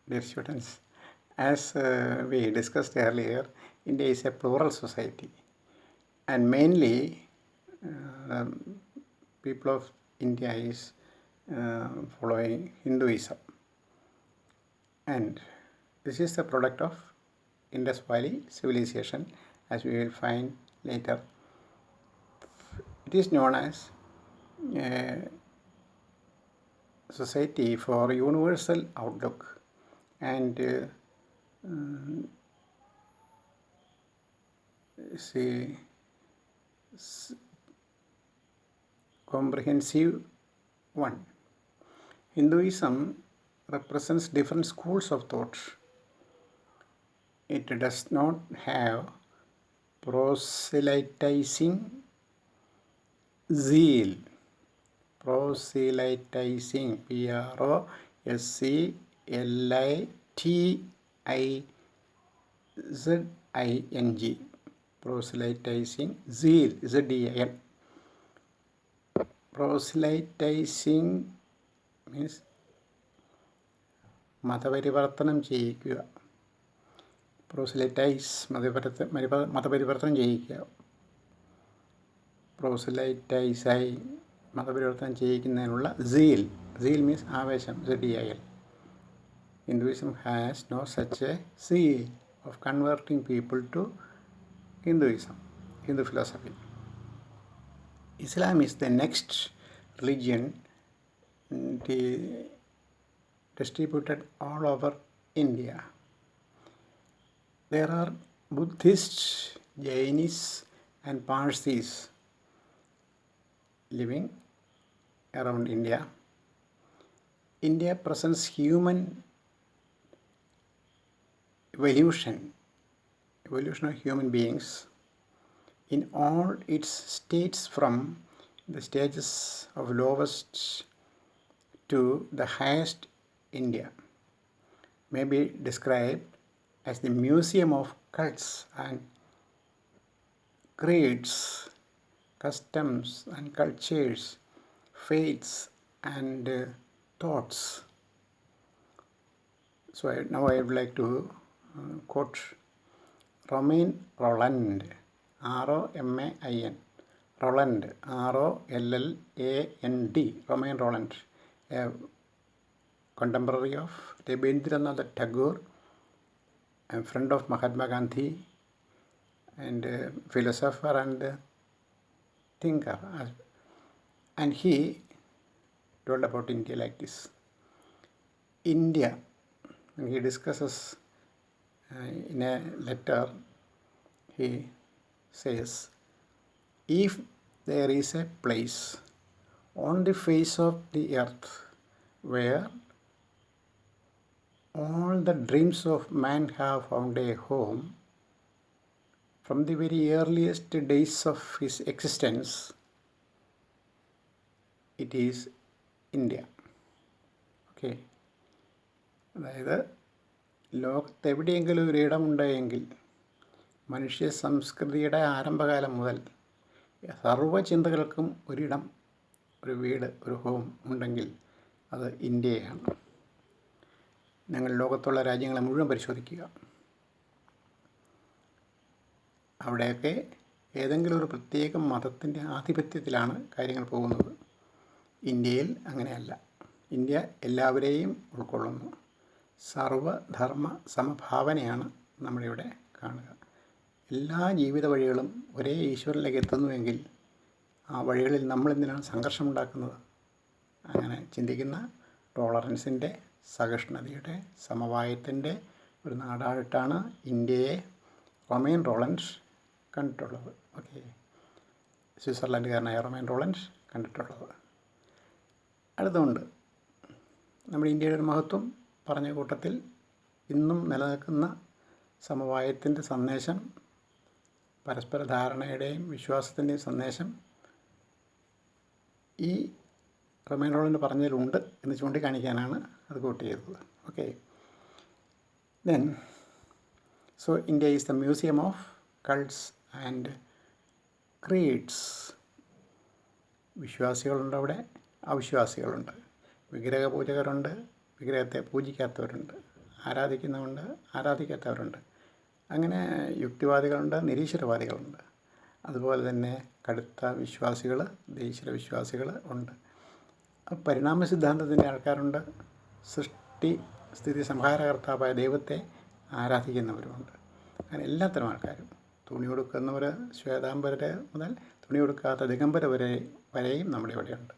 Dear students, as we discussed earlier, India is a plural society, and mainly people of India is following Hinduism, and this is the product of Indus Valley civilization, as we will find later. It is known as a society for universal outlook and comprehensive one. Hinduism represents different schools of thought. It does not have proselytizing zeal. Proselytizing, proselytizing, proselytizing, zeal, Z-E-A-L. Proselytizing means മതപരിവർത്തനം ചെയ്യിക്കുക. പ്രോസിലൈറ്റൈസ് മതപരിവർത്തനം ചെയ്യിക്കുക. പ്രോസിലൈറ്റൈസായി മതപരിവർത്തനം ചെയ്യിക്കുന്നതിനുള്ള zeal means ആവേശം, Z-E-I-L. Hinduism has no such a zeal of converting people to Hinduism, Hindu philosophy. Islam is the next religion distributed all over India. There are Buddhists, Jainis, and Parsis living around India. India presents human evolution of human beings in all its states, from the stages of lowest to the highest. India may be described as the museum of cults and creeds, customs and cultures, faiths and thoughts. So now I would like to quote Romain Rolland, R-O-M-A-I-N, Rolland, R-O-L-L-A-N-D, Romain Rolland, a contemporary of Rabindranath Tagore, a friend of Mahatma Gandhi, and a philosopher and thinker. And he told about India like this. India, when he discusses in a letter, he says, if there is a place on the face of the earth where all the dreams of man have found a home, from the very earliest days of his existence, it is India. Okay. അതായത് ലോകത്ത് എവിടെയെങ്കിലും ഒരു ഇടമുണ്ടെങ്കിൽ മനുഷ്യ സംസ്കൃതിയുടെ ആരംഭകാലം മുതൽ സർവ്വ ചിന്തകൾക്കും ഒരിടം, ഒരു വീട്, ഒരു ഹോം ഉണ്ടെങ്കിൽ അത് ഇന്ത്യയാണ്. ഞങ്ങൾ ലോകത്തുള്ള രാജ്യങ്ങളെ മുഴുവൻ പരിശോധിക്കുക. അവിടെയൊക്കെ ഏതെങ്കിലും ഒരു പ്രത്യേക മതത്തിൻ്റെ ആധിപത്യത്തിലാണ് കാര്യങ്ങൾ പോകുന്നത്. ഇന്ത്യയിൽ അങ്ങനെയല്ല. ഇന്ത്യ എല്ലാവരെയും ഉൾക്കൊള്ളുന്നു. സർവധർമ്മ സമഭാവനയാണ് നമ്മളിവിടെ കാണുക. എല്ലാ ജീവിത വഴികളും ഒരേ ഈശ്വരനിലേക്ക് എത്തുന്നുവെങ്കിൽ ആ വഴികളിൽ നമ്മളെന്തിനാണ് സംഘർഷമുണ്ടാക്കുന്നത്? അങ്ങനെ ചിന്തിക്കുന്ന, ടോളറൻസിൻ്റെ, സഹിഷ്ണുതയുടെ, സമവായത്തിൻ്റെ ഒരു നാടായിട്ടാണ് ഇന്ത്യയെ റൊമൈൻ റോളൻഡ് കണ്ടിട്ടുള്ളത്. ഓക്കെ, സ്വിറ്റ്സർലൻഡുകാരനായ റൊമൈൻ റോളൻഡ് കണ്ടിട്ടുള്ളത്. അടുത്തുകൊണ്ട് നമ്മുടെ ഇന്ത്യയുടെ ഒരു മഹത്വം പറഞ്ഞ കൂട്ടത്തിൽ ഇന്നും നിലനിൽക്കുന്ന സമവായത്തിൻ്റെ സന്ദേശം, പരസ്പര ധാരണയുടെയും വിശ്വാസത്തിൻ്റെയും സന്ദേശം ഈ റൊമൈൻ റോളൻഡ് പറഞ്ഞതിലുണ്ട് എന്ന് ചൂണ്ടിക്കാണിക്കാനാണ് അത് കോട്ട് ചെയ്തത്. Okay, then so India is the museum of cults and creeds. വിശ്വാസികളുണ്ട് അവിടെ, അവിശ്വാസികളുണ്ട്. വിഗ്രഹ പൂജകരുണ്ട്, വിഗ്രഹത്തെ പൂജിക്കാത്തവരുണ്ട്. ആരാധിക്കുന്നവരുണ്ട്, ആരാധിക്കാത്തവരുണ്ട്. അങ്ങനെ യുക്തിവാദികളുണ്ട്, നിരീശ്വരവാദികളുണ്ട്. അതുപോലെ തന്നെ കടുത്ത വിശ്വാസികൾ, ഈശ്വര വിശ്വാസികൾ ഉണ്ട്. പരിണാമ സിദ്ധാന്തത്തിൻ്റെ ആൾക്കാരുണ്ട്. സൃഷ്ടി സ്ഥിതി സംഹാരകർത്താവായ ദൈവത്തെ ആരാധിക്കുന്നവരുമുണ്ട്. അങ്ങനെ എല്ലാത്തരം ആൾക്കാരും, തുണി ഉടുക്കുന്നവർ ശ്വേതാംബരർ മുതൽ തുണി ഉടുക്കാത്ത ദിഗംബര വരെയും നമ്മുടെ ഇവിടെയുണ്ട്.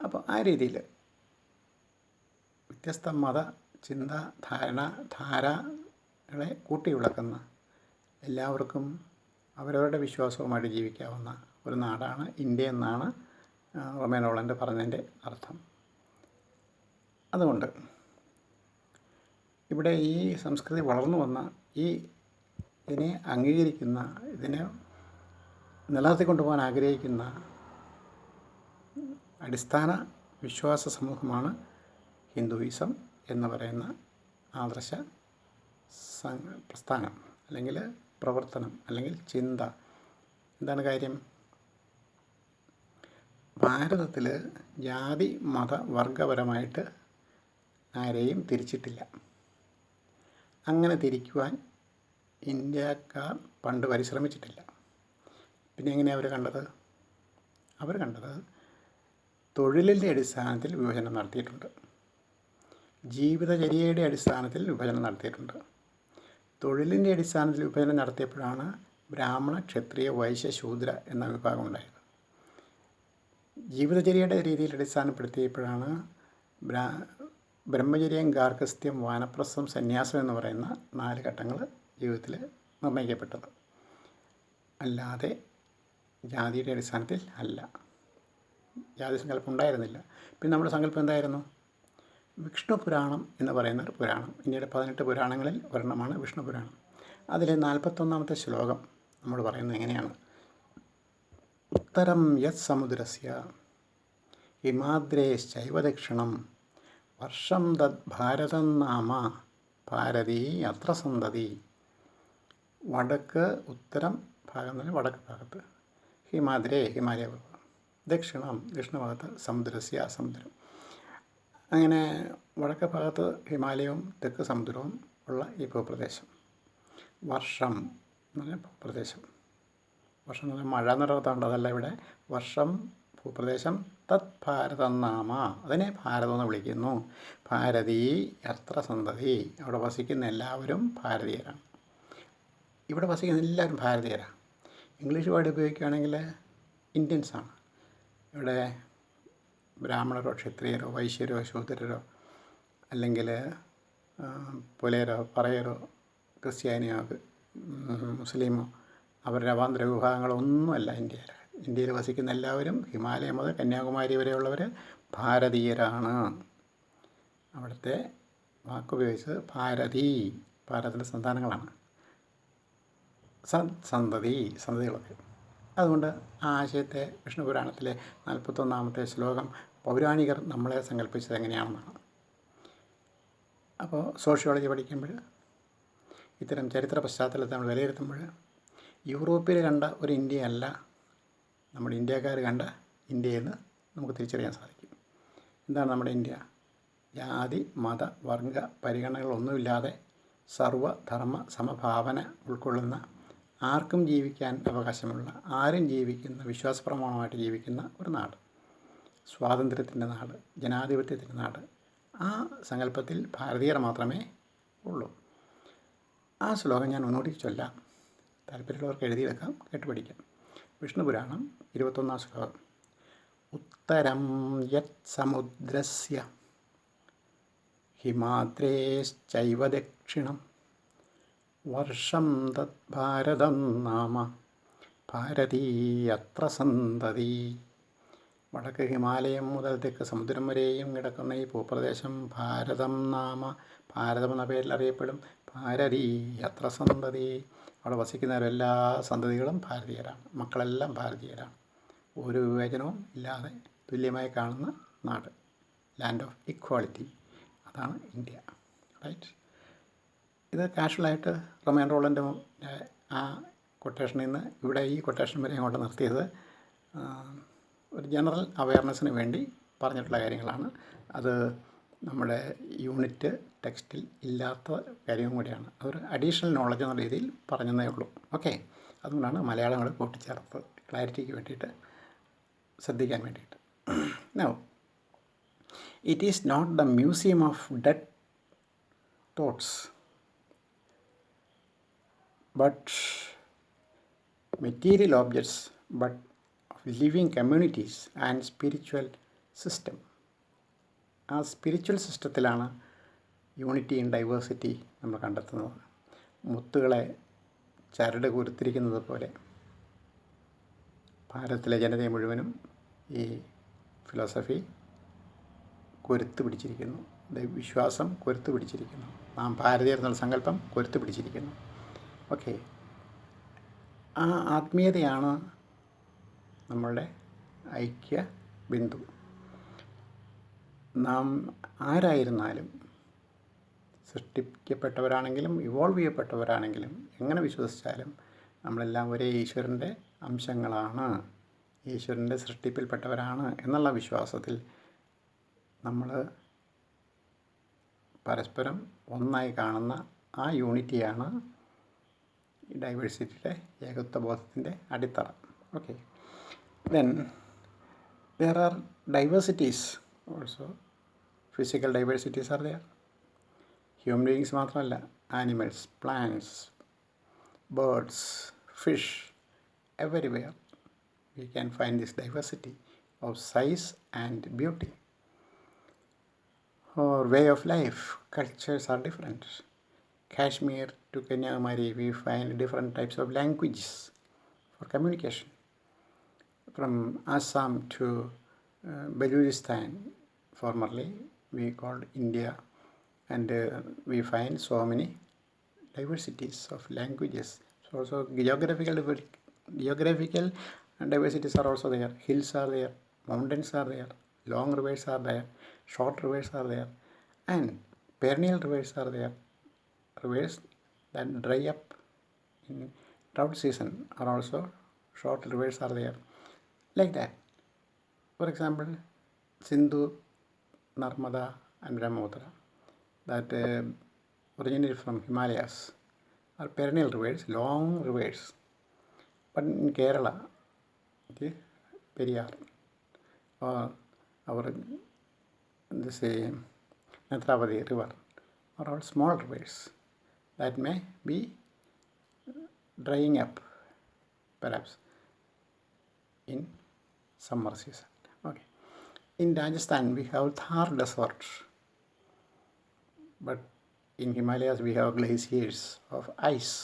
അപ്പോൾ ആ രീതിയിൽ വ്യത്യസ്ത മത ചിന്ത ധാരകളെ കൂട്ടിവിളക്കുന്ന, എല്ലാവർക്കും അവരവരുടെ വിശ്വാസവുമായിട്ട് ജീവിക്കാവുന്ന ഒരു നാടാണ് ഇന്ത്യ എന്നാണ് റൊമേൻ റോളണ്ട് പറഞ്ഞതിൻ്റെ അർത്ഥം. അതുകൊണ്ട് ഇവിടെ ഈ സംസ്കൃതി വളർന്നു വന്ന ഇതിനെ അംഗീകരിക്കുന്ന, ഇതിനെ നിലനിർത്തിക്കൊണ്ടുപോകാൻ ആഗ്രഹിക്കുന്ന അടിസ്ഥാന വിശ്വാസ സമൂഹമാണ് ഹിന്ദുയിസം എന്ന് പറയുന്ന ആദർശ പ്രസ്ഥാനം, അല്ലെങ്കിൽ പ്രവർത്തനം, അല്ലെങ്കിൽ ചിന്ത. എന്താണ് കാര്യം? ഭാരതത്തിൽ ജാതി മത വർഗപരമായിട്ട് ആരെയും തിരിച്ചിട്ടില്ല. അങ്ങനെ തിരിക്കുവാൻ ഇന്ത്യക്കാർ പണ്ട് പരിശ്രമിച്ചിട്ടില്ല. പിന്നെ എങ്ങനെയാണ് അവർ കണ്ടത് തൊഴിലിൻ്റെ അടിസ്ഥാനത്തിൽ വിഭജനം നടത്തിയിട്ടുണ്ട്. ജീവിതചര്യയുടെ അടിസ്ഥാനത്തിൽ വിഭജനം നടത്തിയിട്ടുണ്ട്. തൊഴിലിൻ്റെ അടിസ്ഥാനത്തിൽ വിഭജനം നടത്തിയപ്പോഴാണ് ബ്രാഹ്മണ, ക്ഷത്രിയ, വൈശ്യ, ശൂദ്ര എന്ന വിഭാഗം ഉണ്ടായത്. ജീവിതചര്യയുടെ രീതിയിൽ അടിസ്ഥാനപ്പെടുത്തിയപ്പോഴാണ് ബ്രഹ്മചര്യം, ഗാർഹസ്ഥ്യം, വാനപ്രസ്ഥം, സന്യാസം എന്ന് പറയുന്ന 4 ഘട്ടങ്ങൾ ജീവിതത്തിൽ നിർണ്ണയിക്കപ്പെട്ടത്. അല്ലാതെ ജാതിയുടെ അടിസ്ഥാനത്തിൽ അല്ല. ജാതി സങ്കല്പം ഉണ്ടായിരുന്നില്ല. പിന്നെ നമ്മുടെ സങ്കല്പം എന്തായിരുന്നു? വിഷ്ണു പുരാണം എന്ന് പറയുന്ന ഒരു പുരാണം, ഇന്ത്യയുടെ 18 പുരാണങ്ങളിൽ ഒരെണ്ണമാണ് വിഷ്ണു പുരാണം. അതിലെ 41-ാമത്തെ ശ്ലോകം നമ്മൾ പറയുന്നത് എങ്ങനെയാണ്? ഉത്തരം യത് സമുദ്രസ്യ ഹിമാദ്രേശ്ചൈവ ദക്ഷിണം വർഷം തദ് ഭാരതം നാമ ഭാരതീ അത്ര സന്തതി. വടക്ക് ഉത്തരം ഭാഗം തന്നെ വടക്ക് ഭാഗത്ത് ഹിമാലയ പർവ്വതം, ദക്ഷിണം ദക്ഷിണഭാഗത്ത് സമുദ്രസ്യ സമുദ്രം. അങ്ങനെ വടക്ക് ഭാഗത്ത് ഹിമാലയവും തെക്ക് സമുദ്രവും ഉള്ള ഈ ഭൂപ്രദേശം. വർഷം എന്ന് പറഞ്ഞാൽ ഭൂപ്രദേശം, വർഷം എന്ന് പറഞ്ഞാൽ മഴ എന്നൊരർത്ഥമുണ്ട്, അതല്ല ഇവിടെ. വർഷം ഭൂപ്രദേശം, തത് ഭാരതം നാമ, അതിനെ ഭാരതം എന്ന് വിളിക്കുന്നു. ഭാരതീ അത്ര സന്തതി, അവിടെ വസിക്കുന്ന എല്ലാവരും ഭാരതീയരാണ്. ഇവിടെ വസിക്കുന്ന എല്ലാവരും ഭാരതീയരാണ്. ഇംഗ്ലീഷ് വേർഡ് ഉപയോഗിക്കുകയാണെങ്കിൽ ഇന്ത്യൻസാണ്. ഇവിടെ ബ്രാഹ്മണരോ ക്ഷത്രിയരോ വൈശ്യരോ ശൂദ്രരോ അല്ലെങ്കിൽ പുലയരോ പറയരോ ക്രിസ്ത്യാനിയോ മുസ്ലിമോ അവരുടെ അവാന്തര വിഭാഗങ്ങളൊന്നുമല്ല ഇന്ത്യയിൽ വസിക്കുന്ന എല്ലാവരും ഹിമാലയം മുതൽ കന്യാകുമാരി വരെയുള്ളവർ ഭാരതീയരാണ്. അവിടുത്തെ വാക്കുപയോഗിച്ചത് ഭാരതി, ഭാരതത്തിൻ്റെ സന്താനങ്ങളാണ്, സന്തതികളൊക്കെ. അതുകൊണ്ട് ആ ആശയത്തെ വിഷ്ണു പുരാണത്തിലെ 41-ാമത്തെ ശ്ലോകം പൗരാണികർ നമ്മളെ സങ്കല്പിച്ചത് എങ്ങനെയാണെന്നാണ്. അപ്പോൾ സോഷ്യോളജി പഠിക്കുമ്പോൾ, ഇത്തരം ചരിത്ര പശ്ചാത്തലത്തെ നമ്മൾ വിലയിരുത്തുമ്പോൾ, യൂറോപ്പിൽ കണ്ട ഒരു ഇന്ത്യയല്ല നമ്മുടെ ഇന്ത്യക്കാർ കണ്ട ഇന്ത്യയെന്ന് നമുക്ക് തിരിച്ചറിയാൻ സാധിക്കും. എന്താണ് നമ്മുടെ ഇന്ത്യ? ജാതി മത വർഗ പരിഗണനകളൊന്നുമില്ലാതെ സർവധർമ്മ സമഭാവന ഉൾക്കൊള്ളുന്ന, ആർക്കും ജീവിക്കാൻ അവകാശമുള്ള, ആരും ജീവിക്കുന്ന, വിശ്വാസപ്രമാണമായിട്ട് ജീവിക്കുന്ന ഒരു നാട്, സ്വാതന്ത്ര്യത്തിൻ്റെ നാട്, ജനാധിപത്യത്തിൻ്റെ നാട്. ആ സങ്കല്പത്തിൽ ഭാരതീയർ മാത്രമേ ഉള്ളൂ. ആ ശ്ലോകം ഞാൻ ഒന്നുകൂടി ചൊല്ലാം, താല്പര്യമുള്ളവർക്ക് എഴുതി വെക്കാം, കേട്ടുപഠിക്കാം. വിഷ്ണു പുരാണം 21-ാം ശ്ലോകം. ഉത്തരം യത് സമുദ്രസ്യ ഹിമാദ്രേശ്ചൈവ ദക്ഷിണം വർഷം തത് ഭാരതം നാമ ഭാരതീ അത്ര സന്തതി. വടക്ക് ഹിമാലയം മുതൽ തെക്ക് സമുദ്രം വരെയും കിടക്കുന്ന ഈ ഭൂപ്രദേശം ഭാരതം നാമ, ഭാരതം എന്ന പേരിൽ അറിയപ്പെടും. ഭാരതീ അത്ര സന്തതി, അവിടെ വസിക്കുന്നവരെല്ലാ സന്തതികളും ഭാരതീയരാണ്, മക്കളെല്ലാം ഭാരതീയരാണ്. ഒരു വിവേചനവും ഇല്ലാതെ തുല്യമായി കാണുന്ന നാട്, ലാൻഡ് ഓഫ് ഇക്വാളിറ്റി. അതാണ് ഇന്ത്യ. റൈറ്റ്. ഇത് കാഷ്വലായിട്ട് റൊമേൻ റോളൻ്റെ ആ കൊട്ടേഷനിൽ നിന്ന് ഇവിടെ ഈ കൊട്ടേഷൻ വരെ അങ്ങോട്ട് നിർത്തിയത് ഒരു ജനറൽ അവയർനെസ്സിന് വേണ്ടി പറഞ്ഞിട്ടുള്ള കാര്യങ്ങളാണ്. അത് നമ്മുടെ യൂണിറ്റ് ടെക്സ്റ്റിൽ ഇല്ലാത്ത കാര്യവും കൂടിയാണ്. അതൊരു അഡീഷണൽ നോളജ് എന്ന രീതിയിൽ പറഞ്ഞതേ ഉള്ളൂ. ഓക്കെ, അതുകൊണ്ടാണ് മലയാളം കൂടെ കൂട്ടിച്ചേർത്തത്, ക്ലാരിറ്റിക്ക് വേണ്ടിയിട്ട്, ശ്രദ്ധിക്കാൻ വേണ്ടിയിട്ട്. Now it is not the museum of dead thoughts but material objects, but of living communities and spiritual system. ആ സ്പിരിച്വൽ സിസ്റ്റത്തിലാണ് യൂണിറ്റി ഇൻ ഡൈവേഴ്സിറ്റി നമ്മൾ കണ്ടെത്തുന്നത്. മുത്തുകളെ ചരട് കുരുത്തിരിക്കുന്നത് പോലെ ഭാരതത്തിലെ ജനതയെ മുഴുവനും ഈ ഫിലോസഫി കൊരുത്ത് പിടിച്ചിരിക്കുന്നു, വിശ്വാസം കൊരുത്ത് പിടിച്ചിരിക്കുന്നു, നാം ഭാരതീയർ എന്നുള്ള സങ്കല്പം കൊരുത്ത് പിടിച്ചിരിക്കുന്നു. ഓക്കെ, ആ ആത്മീയതയാണ് നമ്മളുടെ ഐക്യ ബിന്ദു. നാം ആരായിരുന്നാലും, സൃഷ്ടിക്കപ്പെട്ടവരാണെങ്കിലും ഇവോൾവ് ചെയ്യപ്പെട്ടവരാണെങ്കിലും എങ്ങനെ വിശ്വസിച്ചാലും നമ്മളെല്ലാം ഒരേ ഈശ്വരൻ്റെ അംശങ്ങളാണ്, ഈശ്വരൻ്റെ സൃഷ്ടിപ്പിൽപ്പെട്ടവരാണ് എന്നുള്ള വിശ്വാസത്തിൽ നമ്മൾ പരസ്പരം ഒന്നായി കാണുന്ന ആ യൂണിറ്റിയാണ് ഈ ഡൈവേഴ്സിറ്റിയുടെ ഏകത്വബോധത്തിൻ്റെ അടിത്തറ. Okay, then there are diversities also. Physical diversities are there. Human beings മാത്രമല്ല, animals, plants, birds, fish, everywhere we can find this diversity of size and beauty. Or way of life, cultures are different. Kashmir to Kanyakumari, we find different types of languages for communication. From Assam to Balochistan, formerly we called India, and we find so many diversities of languages. So also geographical diversities are also there. Hills are there, mountains are there, long rivers are there, short rivers are there, and perennial rivers are there. Rivers that dry up in drought season are also short rivers are there, like that. For example, Sindhu, Narmada and Brahmaputra that originated from Himalayas are perennial rivers, long rivers. But in Kerala, the Periyar or our this Netravati river are all small rivers that may be drying up perhaps in summer season. Okay, in Rajasthan we have Thar desert, but in Himalayas we have glaciers of ice.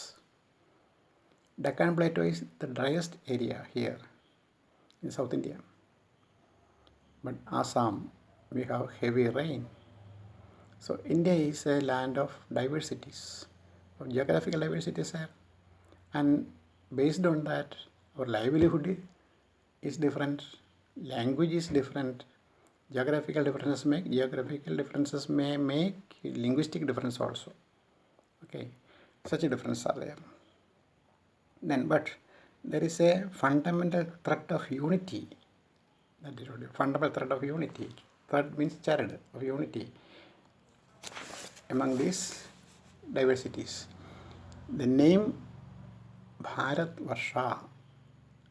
Deccan Plateau is the driest area here in South India, but Assam we have heavy rain. So India is a land of diversities, of geographical diversities there, and based on that our livelihood is different, language is different, geographical differences may make linguistic difference also. Okay, such a difference are there. Then, but there is a fundamental thread of unity. That is what fundamental thread of unity. Thread means thread of unity among these diversities. The name Bharat Varsha,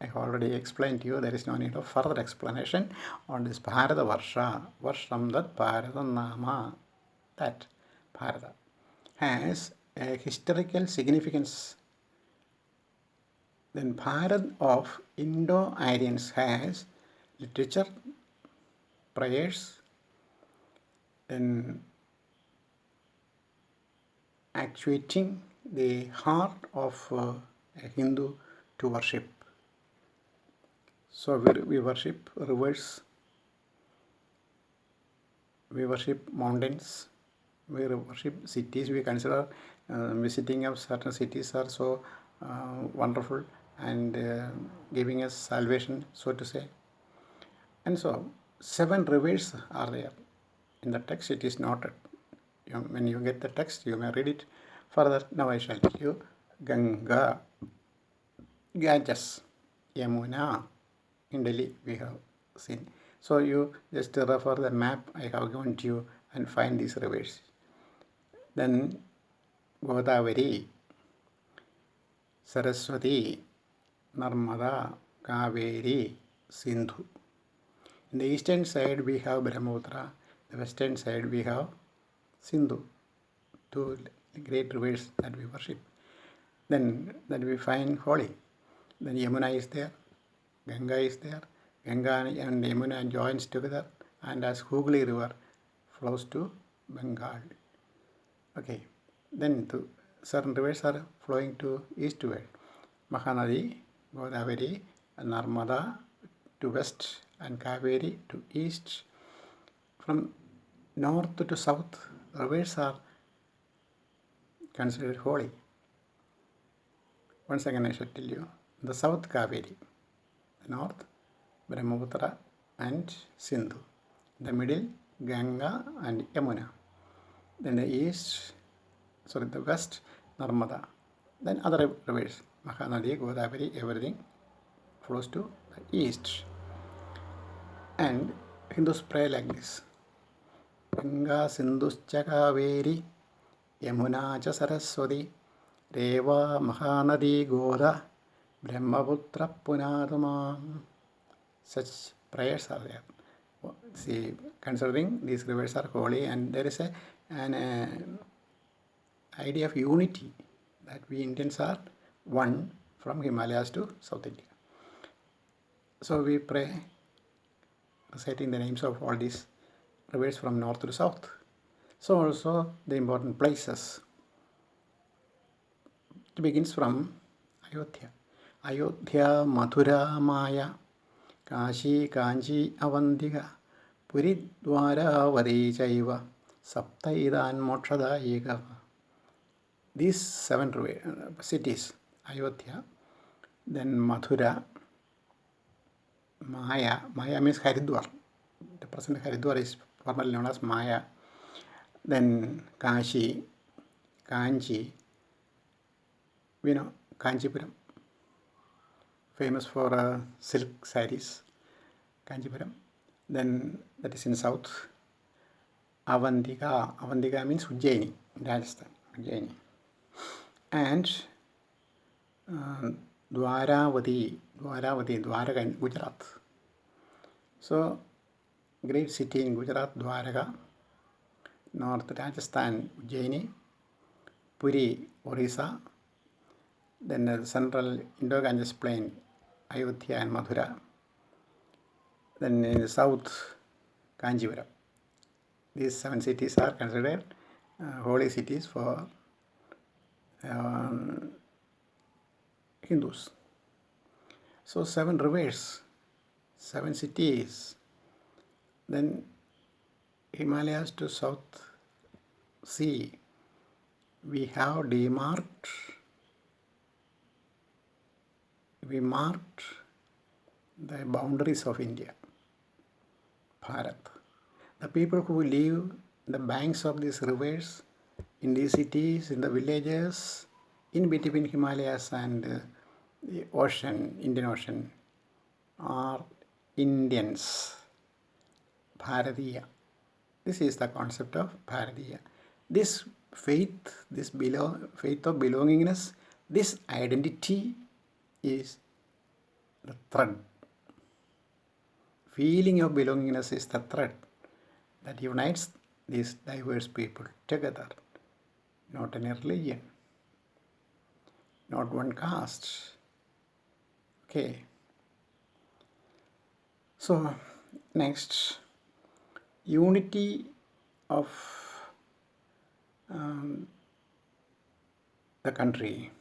I have already explained to you, there is no need of further explanation on this Bharata Varsha. Varsham that Bharata Nama, that Bharata has a historical significance. Then Bharat of Indo-Aryans has literature, prayers, then actuating the heart of a Hindu to worship. So we worship rivers, we worship mountains, we worship cities. We consider visiting of certain cities are so wonderful and giving us salvation, so to say. And so 7 rivers are there. In the text it is noted. When you get the text, you may read it further. Now I shall tell you. Ganga, Ganges, Yamuna. In Delhi we have seen. So you just refer the map I have given to you and find these rivers. Then Godavari, Saraswati, Narmada, Kaveri, Sindhu. In the eastern side we have Brahmaputra, the western side we have Sindhu, two great rivers that we worship. Then that we find holy. Then Yamuna is there, Ganga is there. Ganga and Yamuna joins together, and as Hooghly river flows to Bengal. Okay, then certain rivers are flowing to eastward. Mahanadi, Godavari, and Narmada to west, and Kaveri to east. From north to south, rivers are considered holy. Once again I shall tell you. The south Kaveri, the north Brahmaputra and Sindhu. The middle Ganga and Yamuna. Then the west Narmada. Then other rivers, Mahanadi, Godavari, everything flows to the east. And Hindus pray like this. Ganga Sindhuscha Kaveri Yamuna cha Saraswati Reva Mahanadi Goda Brahmaputra Punadama. Such prayers are there. See, considering these rivers are holy, and there is an idea of unity, that we Indians are one from Himalayas to South India. So we pray reciting the names of all these rivers from north to south. So also the important places. It begins from Ayodhya. Ayodhya, Mathura, Maya, Kashi, Kanchi, Avantika, Puri, Dwaravati, Chaiva, Saptaidan, Mokshadayika. These 7 cities, Ayodhya, then Mathura, Maya. Maya means Haridwar. The present Haridwar is formerly known as Maya. Then Kashi, Kanchi, Kanchipuram, famous for silk sarees, Kanchipuram. Then that is in south. Avantika. Avantika means Ujjaini, Rajasthan, Ujjaini. And Dwaravati, Dwaraka in Gujarat. So, great city in Gujarat, Dwaraka. North Rajasthan, Ujjaini. Puri, Orissa. Then the central Indo-Ganges plain, Ayodhya and Mathura. Then in the south, Kanchipuram. These 7 cities are considered holy cities for Hindus. So 7 rivers, 7 cities. Then Himalayas to South Sea, we have we marked the boundaries of India, Bharat. The people who live the banks of these rivers, in these cities, in the villages, in between Himalayas and the ocean, Indian Ocean, are Indians, Bharatiya. This is the concept of Bharatiya. This faith, faith of belongingness, this identity is the thread. Feeling of belongingness is the thread that unites these diverse people together. Not any religion, not one caste. Okay. So, next, unity of the country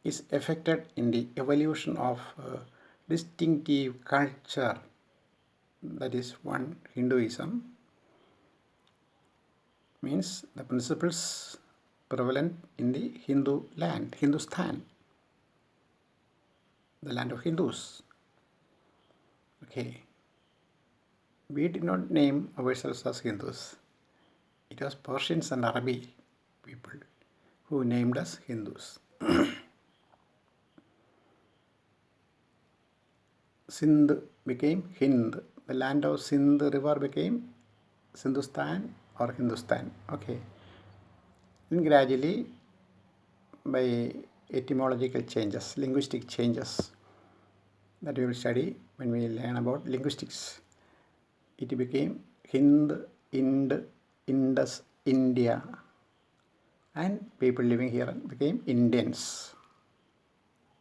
is affected in the evolution of distinctive culture. That is one, Hinduism, means the principles prevalent in the Hindu land, Hindustan, the land of Hindus. Okay. We did not name ourselves as Hindus. It was Persians and Arabic people who named us Hindus. Sindh became Hind. The land of Sindh river became Sindhustan or Hindustan. Okay. Then gradually, by etymological changes, linguistic changes that we will study when we learn about linguistics, it became Hind, Ind, Indus, India, and people living here became Indians.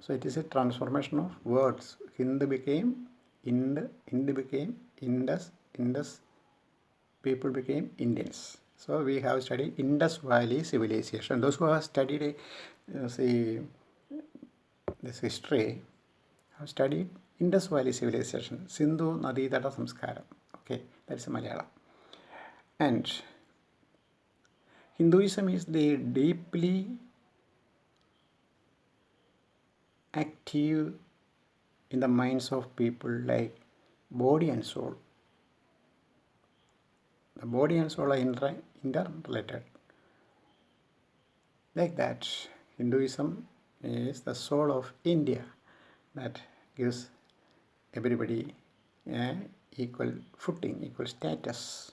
So it is a transformation of words. Hind became Ind, Ind became Indus, Indus, people became Indians. So we have studied Indus Valley civilization. Those who have studied, say, this history have studied Indus Valley civilization, Sindhu Naditata Samskaram. Okay, that's Malayalam. And Hinduism is the deeply active in the minds of people like body and soul. The body and soul are interrelated. Like that, Hinduism is the soul of India that gives everybody equal footing, equal status.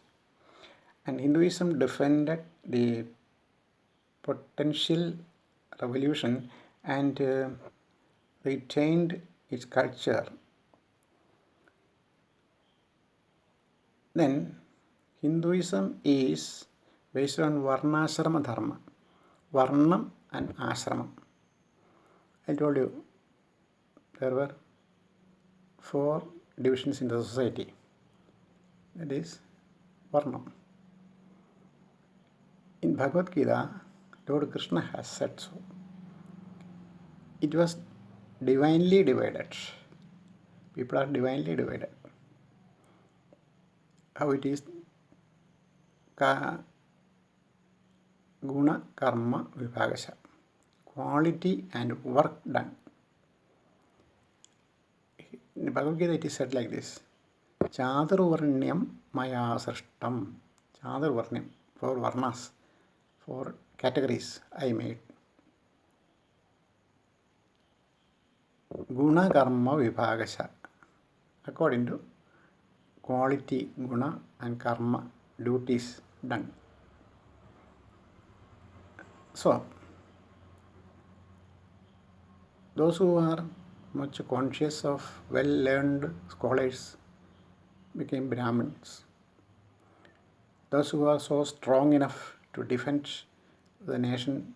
And Hinduism defended the potential revolution and retained its culture. Then Hinduism is based on Varnashrama Dharma, Varnam and Ashramam. I told you there were 4 divisions in the society. That is Varnam. In Bhagavad Gita, Lord Krishna has said so. It was divinely divided. People are divinely divided. How it is? Guna, karma, vibhagasha. Quality and work done. In Bhagavad Gita, it is said like this: Chaturvarnyam maya srishtam. Chaturvarnyam, 4 varnas, 4 categories I made. Guna, karma, vibhagasha. According to quality, guna and karma, duties done. So, those who are much conscious of well-learned scholars became Brahmins. Those who are so strong enough to defend the nation,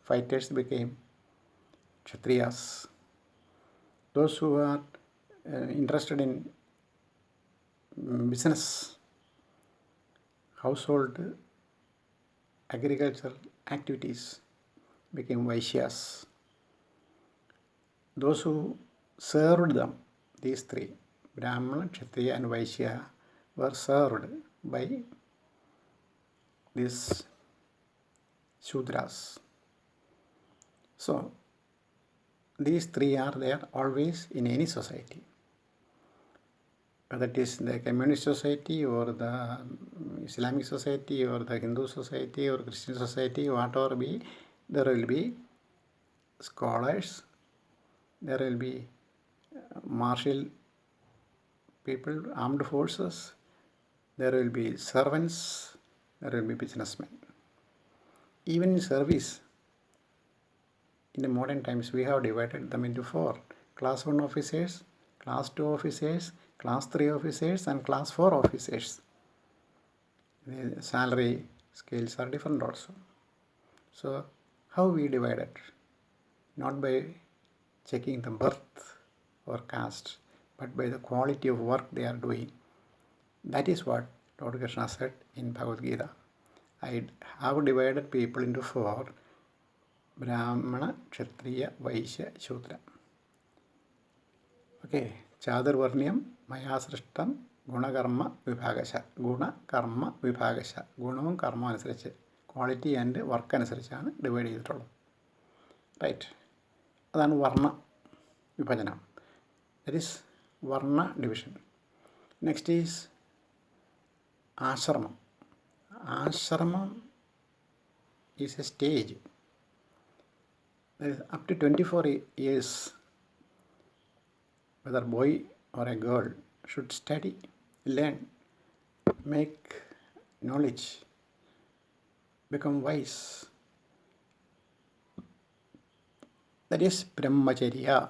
fighters became Kshatriyas. Those who are interested in business, household, agricultural activities became Vaishyas. Those who served them, these 3, Brahmana, Kshatriya and Vaishya, were served by these Shudras. So, these 3 are there always in any society. Whether it is the communist society or the Islamic society or the Hindu society or Christian society, whatever be, there will be scholars, there will be martial people, armed forces, there will be servants, there will be businessmen. Even in service, in the modern times, we have divided them into 4. Class 1 officers, Class 2 officers, Class 3 officers and Class 4 officers. The salary scales are different also. So, how we divide it? Not by checking the birth or caste, but by the quality of work they are doing. That is what Lord Krishna said in Bhagavad Gita. I have divided people into 4: Brahmana, Kshatriya, Vaishya, Shudra. Okay, Chaturvarnyam, Maya Srishtam, Guna Karma Vibhagasha. Guna Karma Vibhagasha. Gunavum Karma അനുസരിച്ച്, quality and work അനുസരിച്ചാണ് divide ചെയ്തിട്ടുള്ളത്. Right, അതാണ് വർണ്ണ വിഭജനം. That is വർണ്ണ division. Next is ആശ്രമം. ആശ്രമം is A stage. That is up to 24 years, whether boy or a girl should study, learn, make knowledge, become wise. That is Brahmacharya.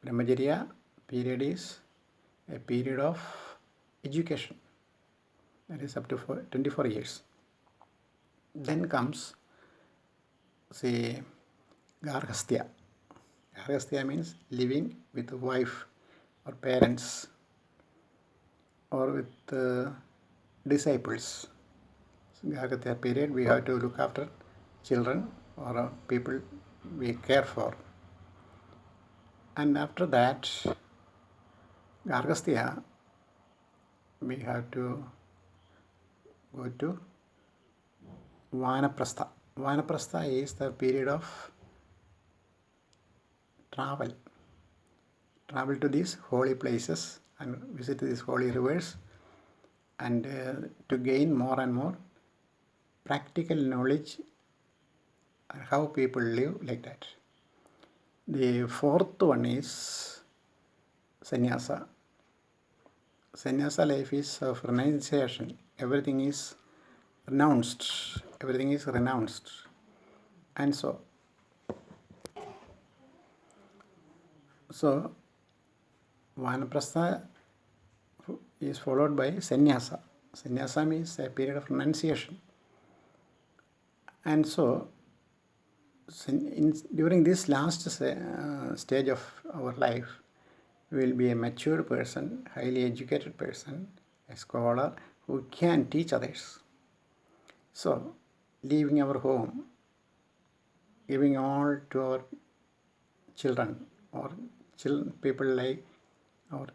Brahmacharya period is a period of education. That is up to 24 years. Then comes, say, Garhastya. Garhastya means living with a wife or parents or with disciples. So, Garhastya period we have to look after children or people we care for. And after that, Garhastya, we have to go to Vanaprastha. Vanaprastha is the period of travel to these holy places and visit these holy rivers, and to gain more and more practical knowledge on how people live like that. The fourth one is sannyasa. Sannyasa life is of renunciation. Everything is renounced. And so Vanaprastha is followed by sannyasa. Sannyasa means a period of renunciation. And so during this last stage of our life, we will be a mature person, highly educated person, a scholar who can teach others. So, leaving our home, giving all to our children or people like our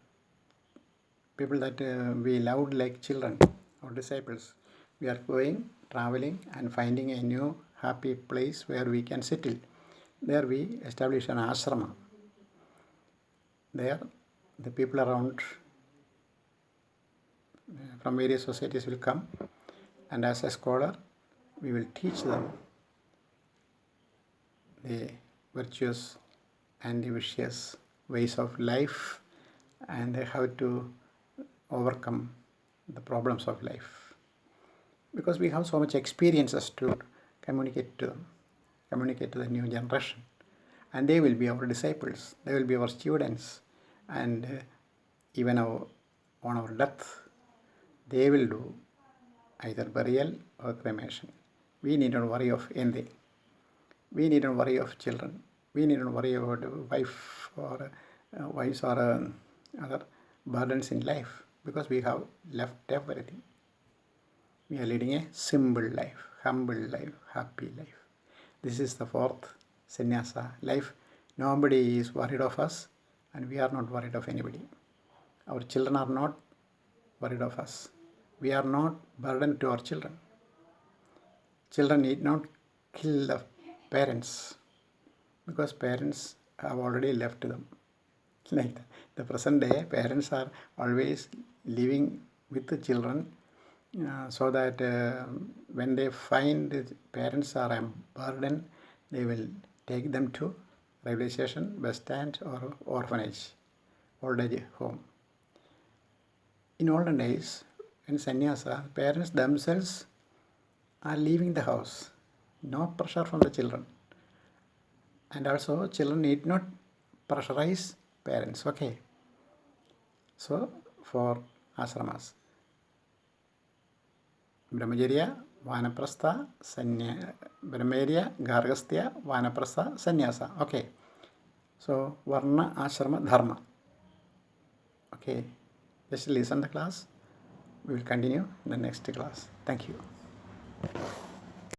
people that we loved like children or disciples. We are going, traveling and finding a new happy place where we can settle. There we establish an ashrama. There the people around from various societies will come, and as a scholar we will teach them the virtuous and the vicious ways of life and how to overcome the problems of life. Because we have so much experiences to communicate to them, communicate to the new generation. And they will be our disciples, they will be our students, and even on our death, they will do either burial or cremation. We need not worry of anything. We need not worry of children. We need not worry about wife or wives or other burdens in life, because we have left everything. We are leading a simple life, humble life, happy life. This is the fourth sannyasa life. Nobody is worried of us, and we are not worried of anybody. Our children are not worried of us. We are not burdened to our children. Children need not kill the parents, because parents have already left them. Like the present day, parents are always living with the children, so that when they find the parents are a burden, they will take them to railway station, bus stand or orphanage, old age home. In olden days, in sannyasa, parents themselves are leaving the house. No pressure from the children. And also children need not pressurize parents. Okay. So for ashramas, Brahmacharya, Vanaprastha, Brahmacharya, Garhastya, Vanaprastha, Sannyasa. Okay. So Varna, Ashrama, Dharma. Okay. Just listen the class. We will continue in the next class. Thank you.